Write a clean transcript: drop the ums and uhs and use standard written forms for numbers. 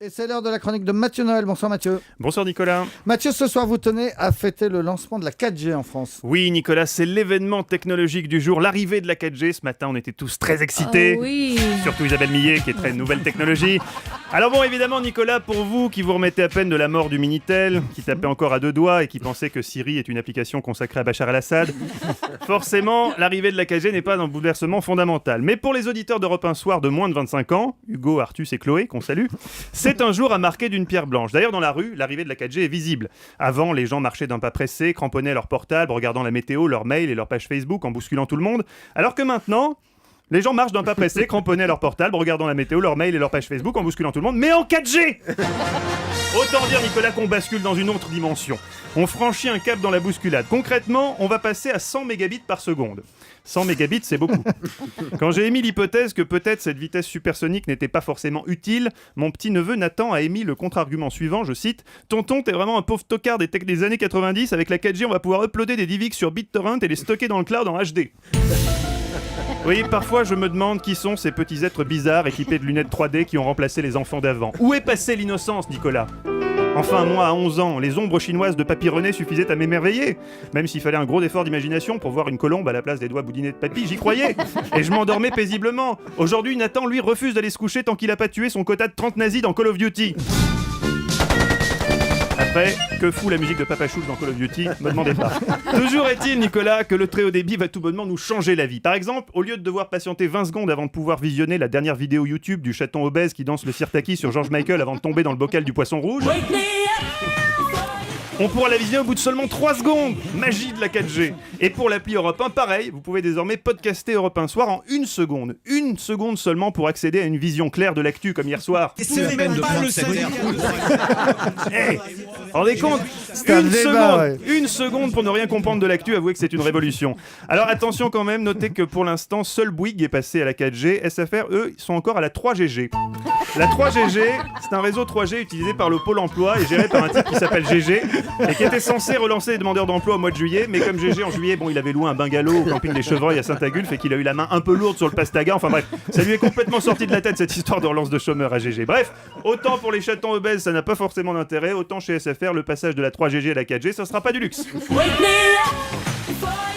Et c'est l'heure de la chronique de Mathieu Noël. Bonsoir Mathieu. Bonsoir Nicolas. Mathieu, ce soir vous tenez à fêter le lancement de la 4G en France. Oui Nicolas, c'est l'événement technologique du jour, l'arrivée de la 4G. Ce matin, on était tous très excités. Oh oui. Surtout Isabelle Millet qui est très nouvelle technologie. Alors bon, évidemment Nicolas, pour vous qui vous remettez à peine de la mort du Minitel, qui tapait encore à deux doigts et qui pensait que Siri est une application consacrée à Bachar el-Assad, forcément, l'arrivée de la 4G n'est pas un bouleversement fondamental. Mais pour les auditeurs d'Europe 1 Soir de moins de 25 ans, Hugo, Artus et Chloé, qu'on salue, c'est un jour à marquer d'une pierre blanche. D'ailleurs, dans la rue, l'arrivée de la 4G est visible. Avant, les gens marchaient d'un pas pressé, cramponnaient à leur portable, regardant la météo, leur mail et leur page Facebook en bousculant tout le monde. Alors que maintenant, les gens marchent d'un pas pressé, cramponnés à leur portable, regardant la météo, leur mail et leur page Facebook en bousculant tout le monde, mais en 4G. Autant dire, Nicolas, qu'on bascule dans une autre dimension. On franchit un cap dans la bousculade. Concrètement, on va passer à 100 mégabits par seconde. 100 mégabits, c'est beaucoup. Quand j'ai émis l'hypothèse que peut-être cette vitesse supersonique n'était pas forcément utile, mon petit-neveu Nathan a émis le contre-argument suivant, je cite « Tonton, t'es vraiment un pauvre tocard des années 90, avec la 4G, on va pouvoir uploader des DivX sur BitTorrent et les stocker dans le cloud en HD. » Oui, parfois je me demande qui sont ces petits êtres bizarres équipés de lunettes 3D qui ont remplacé les enfants d'avant. Où est passée l'innocence, Nicolas ? Enfin, moi, à 11 ans, les ombres chinoises de Papy René suffisaient à m'émerveiller. Même s'il fallait un gros effort d'imagination pour voir une colombe à la place des doigts boudinés de papy, j'y croyais. Et je m'endormais paisiblement. Aujourd'hui, Nathan, lui, refuse d'aller se coucher tant qu'il a pas tué son quota de 30 nazis dans Call of Duty. Après, que fout la musique de Papa Choul dans Call of Duty ? Me demandez pas. Toujours est-il, Nicolas, que le très haut débit va tout bonnement nous changer la vie. Par exemple, au lieu de devoir patienter 20 secondes avant de pouvoir visionner la dernière vidéo YouTube du chaton obèse qui danse le sirtaki sur George Michael avant de tomber dans le bocal du poisson rouge, on pourra la visionner au bout de seulement 3 secondes. Magie de la 4G. Et pour l'appli Europe 1, pareil, vous pouvez désormais podcaster Europe 1 Soir en 1 seconde. 1 seconde seulement pour accéder à une vision claire de l'actu comme hier soir. C'est même pas le savoir. Hey, rendez compte, une seconde pour ne rien comprendre de l'actu, avouez que c'est une révolution. Alors attention quand même, notez que pour l'instant, seul Bouygues est passé à la 4G. SFR, eux, ils sont encore à la 3GG. La 3GG, c'est un réseau 3G utilisé par le Pôle emploi et géré par un type qui s'appelle GG et qui était censé relancer les demandeurs d'emploi au mois de juillet, mais comme GG en juillet, bon, il avait loué un bungalow au camping des Chevreuils à Saint-Agulphe et qu'il a eu la main un peu lourde sur le pastaga. Enfin bref, ça lui est complètement sorti de la tête cette histoire de relance de chômeurs à GG. Bref, autant pour les chatons obèses, ça n'a pas forcément d'intérêt, autant chez SFR, le passage de la 3GG à la 4G, ça sera pas du luxe. Wake me up before